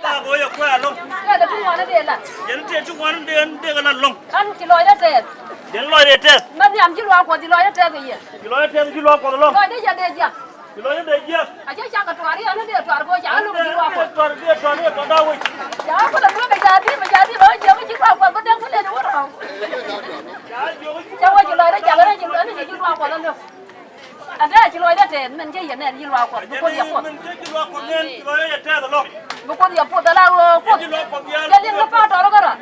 ta bố yok qua long cái đó chúng nó để là yen te chu wan de ga long ăn chỉ lôi đó thế yen lo de te mà nhảm chỉ lôi qua chỉ lôi đó thế cái gì ki lo te ki lo ko long lôi đấy giờ để gì ki lo de je à chứ chắc cái trò đi nó để trò coi chả lúc chỉ lôi qua to da wi chả có là cái giá đi mà giá đi mới giờ cái chỉ lôi qua có đang cái lên đúng không cháu ơi chỉ lôi đó chả cái chỉ lôi nó chỉ lôi qua lên được anh ra chỉ lôi đó thế mình cái gì này chỉ lôi qua có gì qua mình ki lo ko nen ki lo de te da long có gì qua đó là qua ki lo ko ya cái liên nó phát đó cái rồi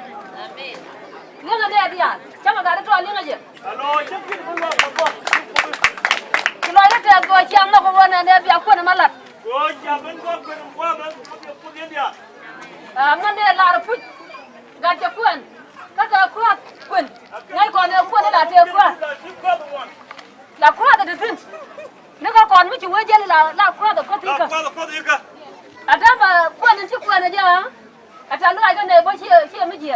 liên cái này đi à chắc mà cái đó trò liên cái gì alo chắc ki lo ko chỉ lôi đó thế coi chăng nó có vấn đề bây giờ mà lật ko ja ben ko ben qua ben ko yen dia mình đây là phút gạt cho quên các cái quên ngay còn quên là tiêu quên là qua được tin nếu có còn mới chịu ấy chứ là qua được có tí cả à đó mà quên đến chứ quên là chứ à trả lời cái này bao chia mấy gì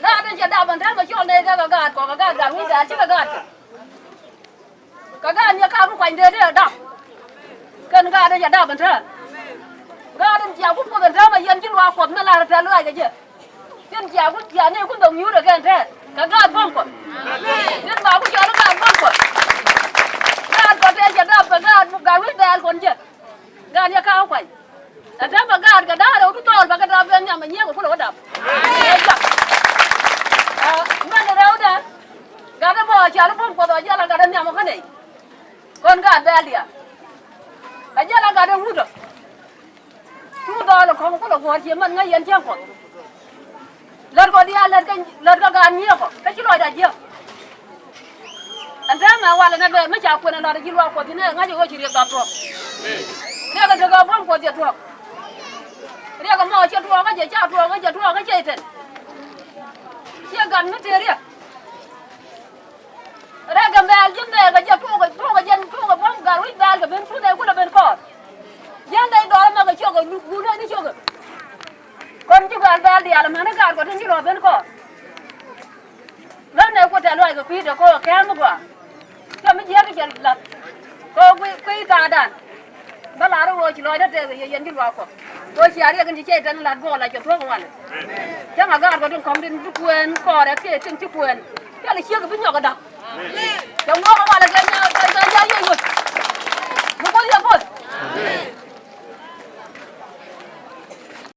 ra đây giờ đào bằng thế mà cho này cái gạt có cái gạt nguyên gạt chứ cái gạt như cao cũng quanh đây đấy đào cần gạt đây giờ đào bằng thế gạt đến chiều cũng quên thế mà dân chứ loa quật nó là trả lời cái gì dân chiều cũng chiều này cũng đồng nhiêu được cái thế cái gạt bom quật dân bảo cũng cho nó gạt bom quật gạt có thể giờ đào bằng gạt nguyên gạt còn chứ gạt như cao quanhแต่ถ้าประกาศก็ได้เราทุกตอนประกาศเราเป็นอย่างมันเงี้ยกับพวกเราดับมันเราเนี่ยการจะบอกชาวบ้านคนตัวเจ้าละการเนี่ยมันก็ไหนคนการเบลเลียแต่เจ้าละการรู้จักทุกตอนเราของพวกเราหัวเสียมันง่ายยันเชี่ยงคนเลิศก็ดีเลิศก็การเงี้ยก็แต่ชิลอยได้เยอะแต่ถ้ามาว่าแล้วนะไม่ชาวคนนั้นเราจะชิลอยคนที่เนี่ยง่ายจะว่าชิลอยดับตัวเนี่ยก็จะกับบ้านคนเดียวตัวเรียกหมอเชี่ยทัวก็จะเจ้าทัวก็จะทัวก็เชี่ยเถิดเชี่ยกันไม่เจอเรียกเรียกกันแบบยิ่งเลยก็จะทัวก็ยันทัวก็พร้อมกันวิ่งแบบก็เป็นผู้ใดผู้ใดเป็นก่อนยันใดดอลมาก็เชี่ยก็ดูได้ที่เชี่ยก็คนที่แบบเดียวมันนักการก็ที่รอเป็นก่อนแล้วในคนแต่ลอยก็คุยแต่ก็แค่มากกว่าจะไม่เยอะก็จะหลับก็คุยตาดันบ้านเราโรยลอยได้แต่ยันที่รอก่อนโดยเสียเรียกกันที่เช่นหลัดบ่ออะไรจะทั่วกันวันจังหวะการก็ต้องคอมดินทุกวันก่อแล้วเช่นทุกวันแค่เลยเชี่ยก็เป็นหยอกกระดับจังหวะว่าอะไรกันเนี่ยใจเย็น